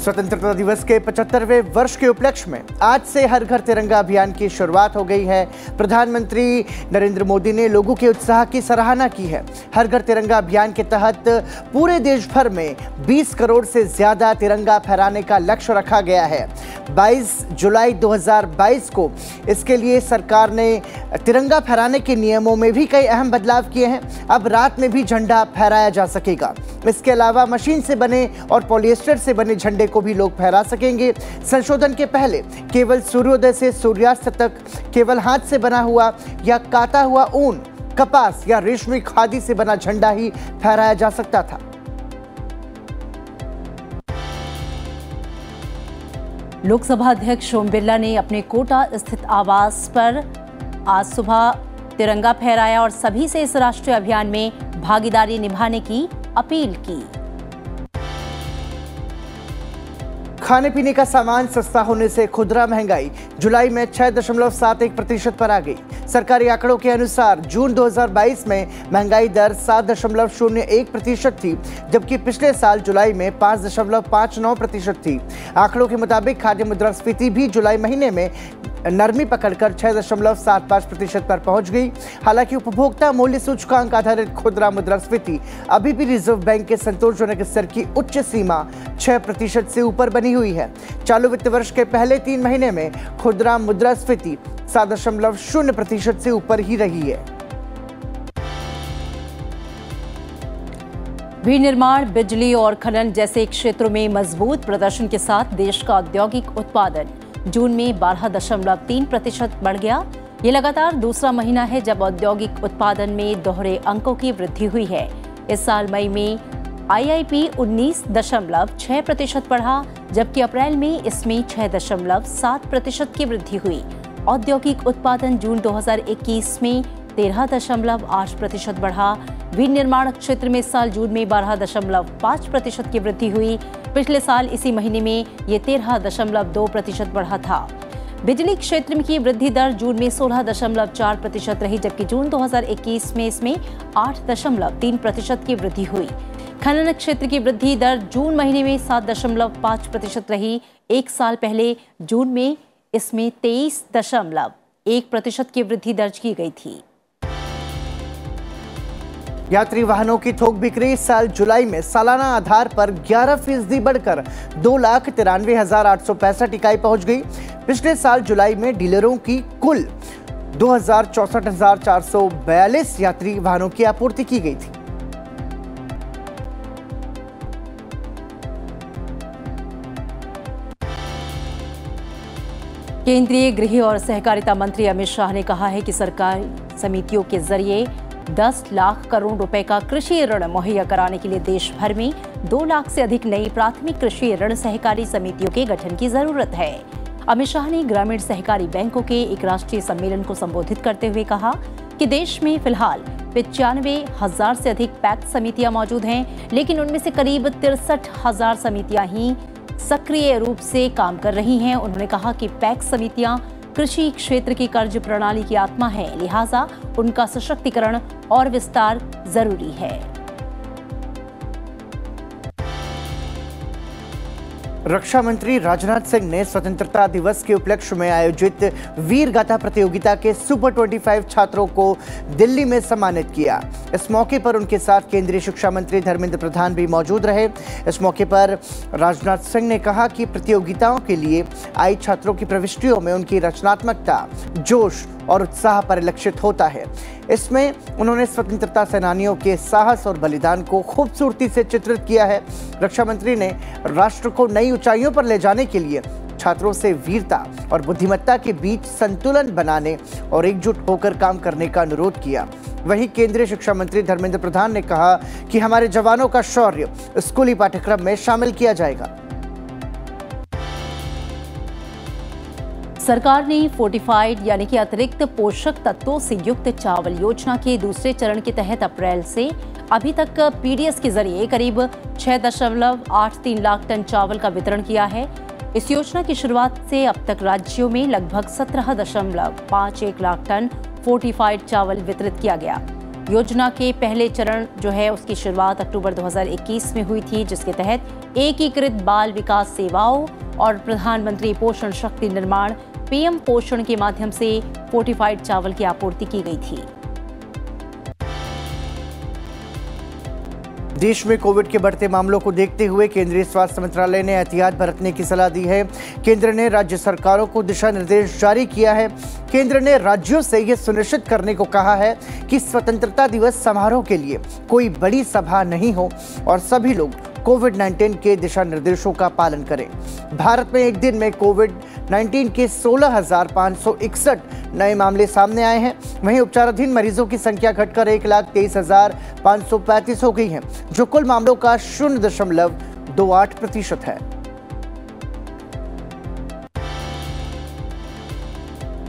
स्वतंत्रता दिवस के 75वें वर्ष के उपलक्ष्य में आज से हर घर तिरंगा अभियान की शुरुआत हो गई है। प्रधानमंत्री नरेंद्र मोदी ने लोगों के उत्साह की सराहना की है। हर घर तिरंगा अभियान के तहत पूरे देश भर में 20 करोड़ से ज्यादा तिरंगा फहराने का लक्ष्य रखा गया है। 22 जुलाई 2022 को इसके लिए सरकार ने तिरंगा फहराने के नियमों में भी कई अहम बदलाव किए हैं। अब रात में भी झंडा फहराया जा सकेगा। इसके अलावा मशीन से बने और पॉलिएस्टर से बने झंडे को भी लोग फहरा सकेंगे। संशोधन के पहले केवल सूर्योदय से सूर्यास्त तक केवल हाथ से बना हुआ या काता हुआ ऊन, कपास या रेशमी खादी से बना झंडा ही फहराया जा सकता था। लोकसभा अध्यक्ष ओम बिरला ने अपने कोटा स्थित आवास पर आज सुबह तिरंगा फहराया और सभी से इस राष्ट्रीय अभियान में भागीदारी निभाने की अपील की। खाने पीने का सामान सस्ता होने से खुदरा महंगाई जुलाई में 6.71% पर आ गई। सरकारी आंकड़ों के अनुसार जून 2022 में महंगाई दर 7.01% थी, जबकि पिछले साल जुलाई में 5.59% थी। आंकड़ों के मुताबिक खाद्य मुद्रास्फीति भी जुलाई महीने में नरमी पकड़कर 6.75% पर पहुंच गई। हालांकि उपभोक्ता मूल्य सूचकांक आधारित खुदरा मुद्रास्फीति अभी भी रिजर्व बैंक के संतोषजनक स्तर की उच्च सीमा 6% से ऊपर बनी हुई है। चालू वित्त वर्ष के पहले 3 महीने में खुदरा मुद्रास्फीति 7.0% से ऊपर ही रही है। विनिर्माण, बिजली और खनन जैसे क्षेत्रों में मजबूत प्रदर्शन के साथ देश का औद्योगिक उत्पादन जून में 12.3% बढ़ गया। ये लगातार दूसरा महीना है जब औद्योगिक उत्पादन में दोहरे अंकों की वृद्धि हुई है। इस साल मई में आईआईपी 19.6% बढ़ा, जबकि अप्रैल में इसमें 6.7% की वृद्धि हुई। औद्योगिक उत्पादन जून 2021 में 13.8% बढ़ा। विनिर्माण क्षेत्र में इस साल जून में 12.5% की वृद्धि हुई। पिछले साल इसी महीने में ये 13.2% बढ़ा था। बिजली क्षेत्र की वृद्धि दर जून में 16.4% रही, जबकि जून 2021 में इसमें 8.3% की वृद्धि हुई। खनन क्षेत्र की वृद्धि दर जून महीने में 7.5% रही। एक साल पहले जून में इसमें 23.1% की वृद्धि दर्ज की गई थी। यात्री वाहनों की थोक बिक्री इस साल जुलाई में सालाना आधार पर 11% बढ़कर 2,93,865 इकाई पहुंच गई। पिछले साल जुलाई में डीलरों की कुल 2,64,442 यात्री वाहनों की आपूर्ति की गई थी। केंद्रीय गृह और सहकारिता मंत्री अमित शाह ने कहा है कि सरकार समितियों के जरिए 10 लाख करोड़ रुपए का कृषि ऋण मुहैया कराने के लिए देश भर में 2 लाख से अधिक नई प्राथमिक कृषि ऋण सहकारी समितियों के गठन की जरूरत है। अमित शाह ने ग्रामीण सहकारी बैंकों के एक राष्ट्रीय सम्मेलन को संबोधित करते हुए कहा कि देश में फिलहाल 95,000 से अधिक पैक्स समितियां मौजूद हैं, लेकिन उनमें से करीब 63,000 समितियां ही सक्रिय रूप से काम कर रही हैं। उन्होंने कहा कि पैक्स समितियां कृषि क्षेत्र की कर्ज प्रणाली की आत्मा है, लिहाजा उनका सशक्तिकरण और विस्तार जरूरी है। रक्षा मंत्री राजनाथ सिंह ने स्वतंत्रता दिवस के उपलक्ष्य में आयोजित वीर गाथा प्रतियोगिता के सुपर 25 छात्रों को दिल्ली में सम्मानित किया। इस मौके पर उनके साथ केंद्रीय शिक्षा मंत्री धर्मेंद्र प्रधान भी मौजूद रहे। इस मौके पर राजनाथ सिंह ने कहा कि प्रतियोगिताओं के लिए आई छात्रों की प्रविष्टियों में उनकी रचनात्मकता, जोश और उत्साह परिलक्षित होता है। इसमें उन्होंने स्वतंत्रता सेनानियों के साहस और बलिदान को खूबसूरती से चित्रित किया है। रक्षा मंत्री ने राष्ट्र को नई ऊंचाइयों पर ले जाने के लिए छात्रों से वीरता और बुद्धिमत्ता के बीच संतुलन बनाने और एकजुट होकर काम करने का अनुरोध किया। वहीं केंद्रीय शिक्षा मंत्री धर्मेंद्र प्रधान ने कहा कि हमारे जवानों का शौर्य स्कूली पाठ्यक्रम में शामिल किया जाएगा। सरकार ने फोर्टिफाइड यानी कि अतिरिक्त पोषक तत्वों से युक्त चावल योजना के दूसरे चरण के तहत अप्रैल से अभी तक पीडीएस के जरिए करीब 6.83 लाख टन चावल का वितरण किया है। इस योजना की शुरुआत से अब तक राज्यों में लगभग 17.51 लाख टन फोर्टिफाइड चावल वितरित किया गया। योजना के पहले चरण जो है उसकी शुरुआत अक्टूबर 2021 में हुई थी, जिसके तहत एकीकृत बाल विकास सेवाओं और प्रधानमंत्री पोषण शक्ति निर्माण पीएम पोषण के माध्यम से फोर्टिफाइड चावल की आपूर्ति की गई थी। देश में कोविड के बढ़ते मामलों को देखते हुए केंद्रीय स्वास्थ्य मंत्रालय ने एहतियात बरतने की सलाह दी है। केंद्र ने राज्य सरकारों को दिशा निर्देश जारी किया है। केंद्र ने राज्यों से यह सुनिश्चित करने को कहा है कि स्वतंत्रता दिवस समारोह के लिए कोई बड़ी सभा नहीं हो और सभी लोग कोविड-19 के दिशा निर्देशों का पालन करें। भारत में एक दिन में कोविड-19 के 16,561 नए मामले सामने आए हैं। वहीं उपचाराधीन मरीजों की संख्या घटकर 1,23,535 हो गई है, जो कुल मामलों का 0.28% है।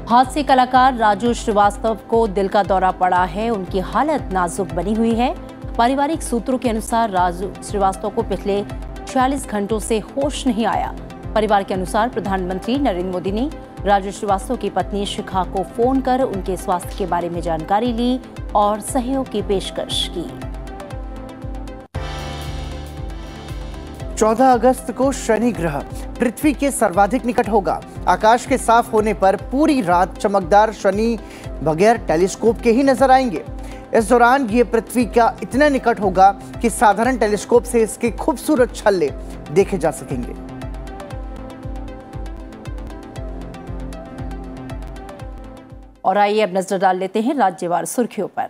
हास्य कलाकार राजू श्रीवास्तव को दिल का दौरा पड़ा है। उनकी हालत नाजुक बनी हुई है। पारिवारिक सूत्रों के अनुसार राजू श्रीवास्तव को पिछले 46 घंटों से होश नहीं आया। परिवार के अनुसार प्रधानमंत्री नरेंद्र मोदी ने राजू श्रीवास्तव की पत्नी शिखा को फोन कर उनके स्वास्थ्य के बारे में जानकारी ली और सहयोग की पेशकश की। 14 अगस्त को शनि ग्रह पृथ्वी के सर्वाधिक निकट होगा। आकाश के साफ होने पर पूरी रात चमकदार शनि बगैर टेलीस्कोप के ही नजर आएंगे। इस दौरान ये पृथ्वी का इतना निकट होगा कि साधारण टेलीस्कोप से इसके खूबसूरत छल्ले देखे जा सकेंगे। और आइए अब नजर डाल लेते हैं राज्यवार सुर्खियों पर।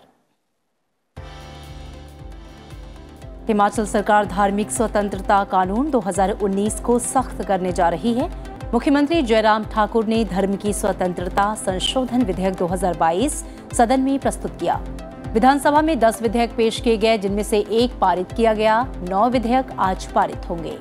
हिमाचल सरकार धार्मिक स्वतंत्रता कानून 2019 को सख्त करने जा रही है। मुख्यमंत्री जयराम ठाकुर ने धर्म की स्वतंत्रता संशोधन विधेयक 2022 सदन में प्रस्तुत किया। विधानसभा में 10 विधेयक पेश किए गए, जिनमें से 1 पारित किया गया। 9 विधेयक आज पारित होंगे।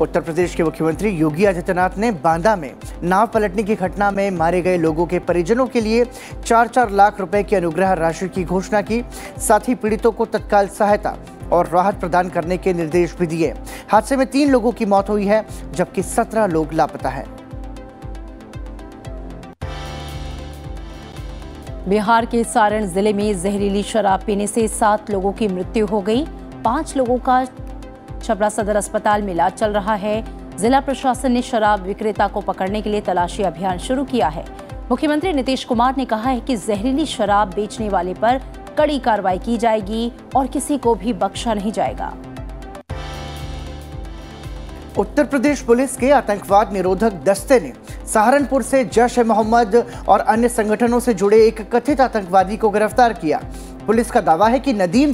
उत्तर प्रदेश के मुख्यमंत्री योगी आदित्यनाथ ने बांदा में नाव पलटने की घटना में मारे गए लोगों के परिजनों के लिए 4-4 लाख रुपए की अनुग्रह राशि की घोषणा की। साथ ही पीड़ितों को तत्काल सहायता और राहत प्रदान करने के निर्देश भी दिए। हादसे में 3 लोगों की मौत हुई है, जबकि 17 लोग लापता हैं। बिहार के सारण जिले में जहरीली शराब पीने से 7 लोगों की मृत्यु हो गई। 5 लोगों का छपरा सदर अस्पताल में इलाज चल रहा है। जिला प्रशासन ने शराब विक्रेता को पकड़ने के लिए तलाशी अभियान शुरू किया है। मुख्यमंत्री नीतीश कुमार ने कहा है कि जहरीली शराब बेचने वाले पर कड़ी कार्रवाई की जाएगी और किसी को भी बख्शा नहीं जाएगा। उत्तर प्रदेश पुलिस के आतंकवाद निरोधक दस्ते ने सहारनपुर से जैश-ए-मोहम्मद और अन्य संगठनों से जुड़े एक कथित आतंकवादी को गिरफ्तार किया। पुलिस का दावा है कि नदीम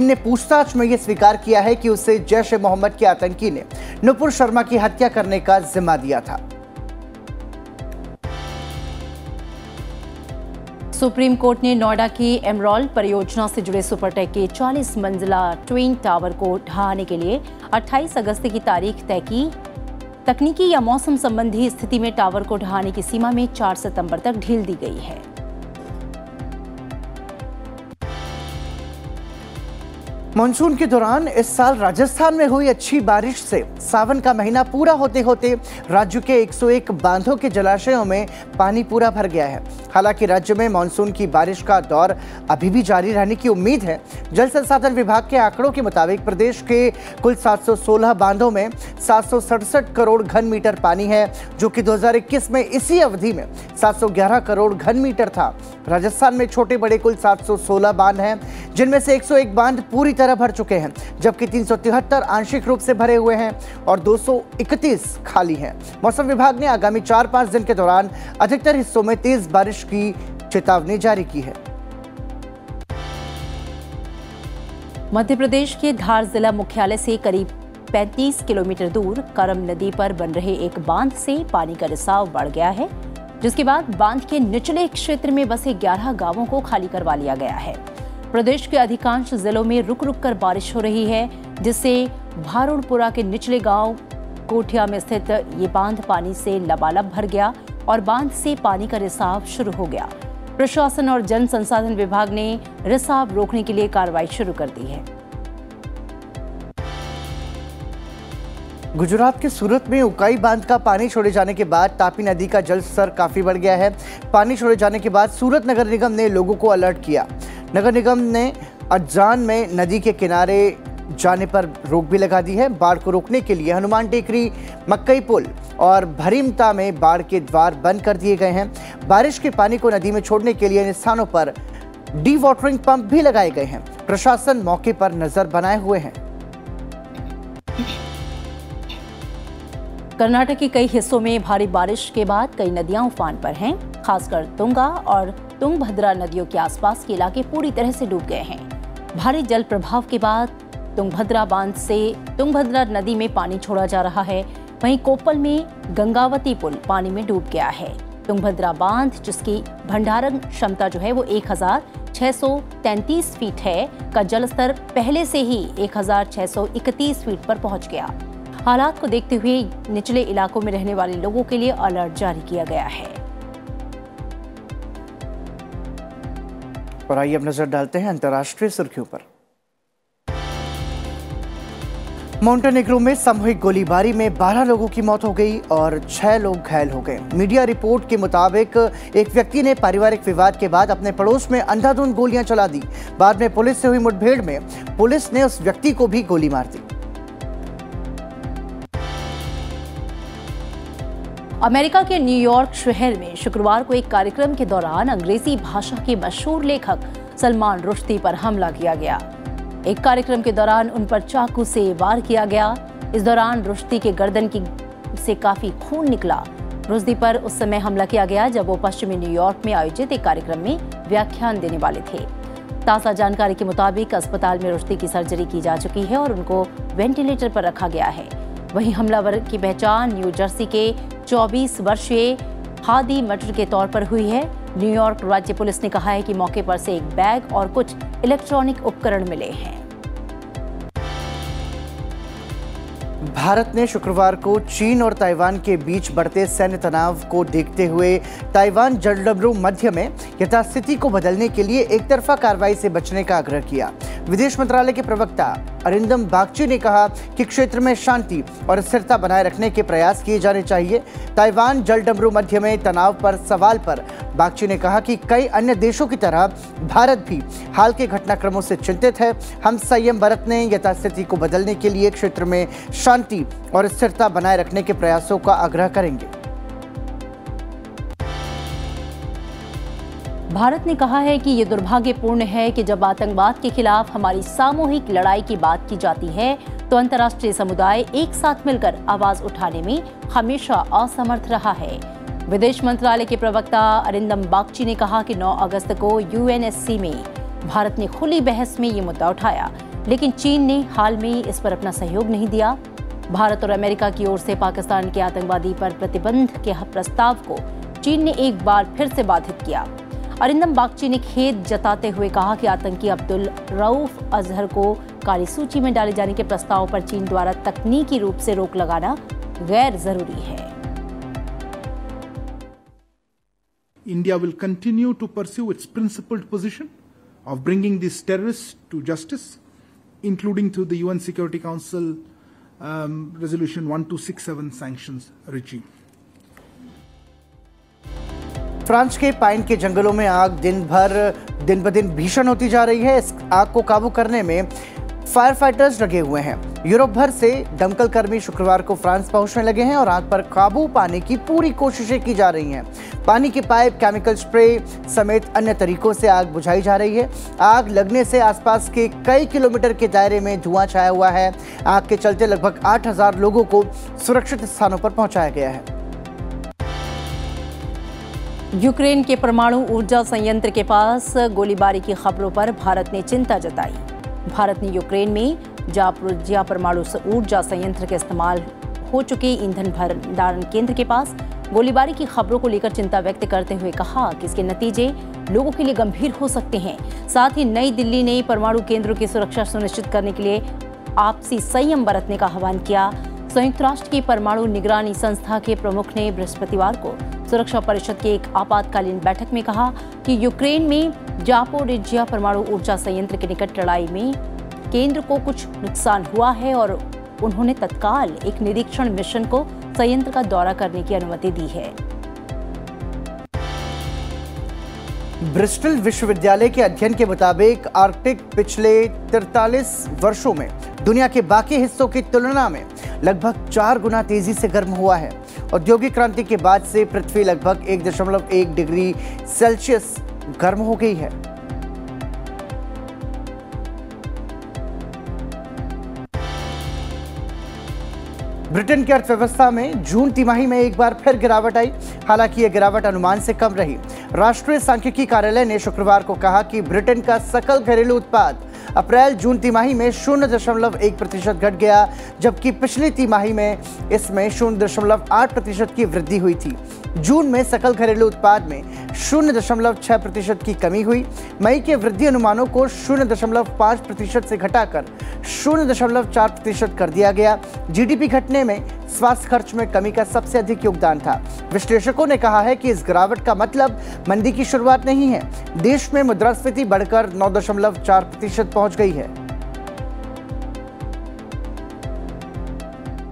ने पूछताछ में यह स्वीकार किया है कि उसे जैश-ए-मोहम्मद के आतंकी ने नुपुर शर्मा की हत्या करने का जिम्मा दिया था। सुप्रीम कोर्ट ने नोएडा की एमरॉल्ड परियोजना से जुड़े सुपरटेक के 40 मंजिला ट्विन टावर को ढहाने के लिए 28 अगस्त की तारीख तय की। तकनीकी या मौसम संबंधी स्थिति में टावर को ढहाने की सीमा में 4 सितंबर तक ढील दी गई है। मानसून के दौरान इस साल राजस्थान में हुई अच्छी बारिश से सावन का महीना पूरा होते होते राज्य के 101 बांधों के जलाशयों में पानी पूरा भर गया है। हालांकि राज्य में मानसून की बारिश का दौर अभी भी जारी रहने की उम्मीद है। जल संसाधन विभाग के आंकड़ों के मुताबिक प्रदेश के कुल 716 बांधों में 767 करोड़ घन मीटर पानी है, जो कि 2021 में इसी अवधि में 711 करोड़ घन मीटर था। राजस्थान में छोटे बड़े कुल 716 बांध हैं, जिनमें से 101 बांध पूरी तरह भर चुके हैं, जबकि 373 आंशिक रूप से भरे हुए हैं और 231 खाली हैं। मौसम विभाग ने आगामी 4-5 दिन के दौरान अधिकतर हिस्सों में तेज बारिश की चेतावनी जारी की है। मध्य प्रदेश के धार जिला मुख्यालय से करीब 35 किलोमीटर दूर करम नदी पर बन रहे एक बांध से पानी का रिसाव बढ़ गया है, जिसके बाद बांध के निचले क्षेत्र में बसे 11 गांवों को खाली करवा लिया गया है। प्रदेश के अधिकांश जिलों में रुक रुक कर बारिश हो रही है, जिससे भारुड़पुरा के निचले गांव कोठिया में स्थित ये बांध पानी से लबालब भर गया और बांध से पानी का रिसाव शुरू हो गया। प्रशासन और जल संसाधन विभाग ने रिसाव रोकने के लिए कार्रवाई शुरू कर दी है। गुजरात के सूरत में उकाई बांध का पानी छोड़े जाने के बाद तापी नदी का जल स्तर काफी बढ़ गया है। पानी छोड़े जाने के बाद सूरत नगर निगम ने लोगों को अलर्ट किया। नगर निगम ने अज्जान में नदी के किनारे जाने पर रोक भी लगा दी है। बाढ़ को रोकने के लिए हनुमान टेकरी, मक्कई पुल और भरीमता में बाढ़ के द्वार बंद कर दिए गए हैं। बारिश के पानी को नदी में छोड़ने के लिए इन स्थानों पर डी वाटरिंग पंप भी लगाए गए हैं। प्रशासन मौके पर नजर बनाए हुए हैं। कर्नाटक के कई हिस्सों में भारी बारिश के बाद कई नदियां उफान पर हैं। खासकर तुंगा और तुंगभद्रा नदियों के आसपास के इलाके पूरी तरह से डूब गए हैं। भारी जल प्रभाव के बाद तुंगभद्रा बांध से तुंगभद्रा नदी में पानी छोड़ा जा रहा है। वहीं कोप्पल में गंगावती पुल पानी में डूब गया है। तुंगभद्रा बांध, जिसकी भंडारण क्षमता जो है वो 1633 फीट है, का जलस्तर पहले से ही 1631 फीट पर पहुंच गया। हालात को देखते हुए निचले इलाकों में रहने वाले लोगों के लिए अलर्ट जारी किया गया है। और आइए अब नजर डालते हैं अंतर्राष्ट्रीय सुर्खियों पर। मोंटेनेग्रो में सामूहिक गोलीबारी में 12 लोगों की मौत हो गई और 6 लोग घायल हो गए। मीडिया रिपोर्ट के मुताबिक एक व्यक्ति ने पारिवारिक विवाद के बाद अपने पड़ोस में अंधाधुंध गोलियां चला दी। बाद में पुलिस से हुई मुठभेड़ में पुलिस ने उस व्यक्ति को भी गोली मार दी। अमेरिका के न्यूयॉर्क शहर में शुक्रवार को एक कार्यक्रम के दौरान अंग्रेजी भाषा के मशहूर लेखक सलमान रुश्दी पर हमला किया गया। एक कार्यक्रम के दौरान उन पर चाकू से वार किया गया। इस दौरान रुश्दी के गर्दन से काफी खून निकला। रुश्दी पर उस समय हमला किया गया जब वो पश्चिमी न्यूयॉर्क में आयोजित एक कार्यक्रम में व्याख्यान देने वाले थे। ताज़ा जानकारी के मुताबिक अस्पताल में रुश्दी की सर्जरी की जा चुकी है और उनको वेंटिलेटर पर रखा गया है। वहीं हमलावर की पहचान न्यू जर्सी के 24 वर्षीय हादी मटर के तौर पर हुई है। न्यूयॉर्क राज्य पुलिस ने कहा है कि मौके पर से एक बैग और कुछ इलेक्ट्रॉनिक उपकरण मिले हैं। भारत ने शुक्रवार को चीन और ताइवान के बीच बढ़ते सैन्य तनाव को देखते हुए ताइवान जलडमरू मध्य में यथास्थिति को बदलने के लिए एक तरफा कार्रवाई से बचने का आग्रह किया। विदेश मंत्रालय के प्रवक्ता अरिंदम बागची ने कहा कि क्षेत्र में शांति और स्थिरता बनाए रखने के प्रयास किए जाने चाहिए। ताइवान जलडमरू मध्य में तनाव पर सवाल पर बागची ने कहा कि कई अन्य देशों की तरह भारत भी हाल के घटनाक्रमों से चिंतित है। हम संयम बरतने, यथास्थिति को बदलने के लिए क्षेत्र में शांति और स्थिरता बनाए रखने के प्रयासों का आग्रह करेंगे। भारत ने कहा है कि ये दुर्भाग्यपूर्ण है कि जब आतंकवाद के खिलाफ हमारी सामूहिक लड़ाई की बात की जाती है तो अंतर्राष्ट्रीय समुदाय एक साथ मिलकर आवाज उठाने में हमेशा असमर्थ रहा है। विदेश मंत्रालय के प्रवक्ता अरिंदम बागची ने कहा कि 9 अगस्त को यूएनएससी में भारत ने खुली बहस में ये मुद्दा उठाया, लेकिन चीन ने हाल में इस पर अपना सहयोग नहीं दिया। भारत और अमेरिका की ओर से पाकिस्तान के आतंकवादी पर प्रतिबंध के प्रस्ताव को चीन ने एक बार फिर से बाधित किया। अरिंदम बागची ने खेद जताते हुए कहा कि आतंकी अब्दुल रऊफ अजहर को काली सूची में डाले जाने के प्रस्ताव पर चीन द्वारा तकनीकी रूप से रोक लगाना गैर जरूरी है। India will continue to pursue its principled position of bringing these terrorists to justice, including through the UN Security Council Resolution 1267 sanctions regime. France के पाइन के जंगलों में आग दिन ब दिन भीषण होती जा रही है। इस आग को काबू करने में फायर फाइटर्स लगे हुए हैं। यूरोप भर से दमकल कर्मी शुक्रवार को फ्रांस पहुंचने लगे हैं और आग पर काबू पाने की पूरी कोशिशें की जा रही हैं। पानी की पाइप, केमिकल स्प्रे समेत अन्य तरीकों से आग बुझाई जा रही है। आग लगने से आसपास के कई किलोमीटर के दायरे में धुआं छाया हुआ है। आग के चलते लगभग 8000 लोगों को सुरक्षित स्थानों पर पहुंचाया गया है। यूक्रेन के परमाणु ऊर्जा संयंत्र के पास गोलीबारी की खबरों पर भारत ने चिंता जताई। भारत ने यूक्रेन में जापोरिज्जिया परमाणु ऊर्जा संयंत्र के इस्तेमाल हो चुके ईंधन भंडारण केंद्र के पास गोलीबारी की खबरों को लेकर चिंता व्यक्त करते हुए कहा कि इसके नतीजे लोगों के लिए गंभीर हो सकते हैं। साथ ही नई दिल्ली ने परमाणु केंद्रों की सुरक्षा सुनिश्चित करने के लिए आपसी संयम बरतने का आह्वान किया। संयुक्त राष्ट्र की परमाणु निगरानी संस्था के प्रमुख ने बृहस्पतिवार को सुरक्षा परिषद की एक आपातकालीन बैठक में कहा कि यूक्रेन में जापोरिज्जिया परमाणु ऊर्जा संयंत्र के निकट लड़ाई में केंद्र को कुछ नुकसान हुआ है और उन्होंने तत्काल एक निरीक्षण मिशन को संयंत्र का दौरा करने की अनुमति दी है। ब्रिस्टल विश्वविद्यालय के अध्ययन के मुताबिक आर्कटिक पिछले 43 वर्षों में दुनिया के बाकी हिस्सों की तुलना में लगभग 4 गुना तेजी से गर्म हुआ है। औद्योगिक क्रांति के बाद से पृथ्वी लगभग 1.1 डिग्री सेल्सियस गर्म हो गई है। ब्रिटेन की अर्थव्यवस्था में जून तिमाही में एक बार फिर गिरावट आई। हालांकि यह गिरावट अनुमान से कम रही। राष्ट्रीय सांख्यिकी कार्यालय ने शुक्रवार को कहा कि ब्रिटेन का सकल घरेलू उत्पाद अप्रैल जून तिमाही में 0.1% घट गया, जबकि पिछली तिमाही में इसमें 0.8% की वृद्धि हुई थी। जून में सकल घरेलू उत्पाद में 0.6% की कमी हुई। मई के वृद्धि अनुमानों को 0.5% से घटाकर 0.4% कर दिया गया। जीडीपी घटने में स्वास्थ्य खर्च में कमी का सबसे अधिक योगदान था। विश्लेषकों ने कहा है कि इस गिरावट का मतलब मंदी की शुरुआत नहीं है। देश में मुद्रास्फीति बढ़कर 9.4% पहुंच गई है।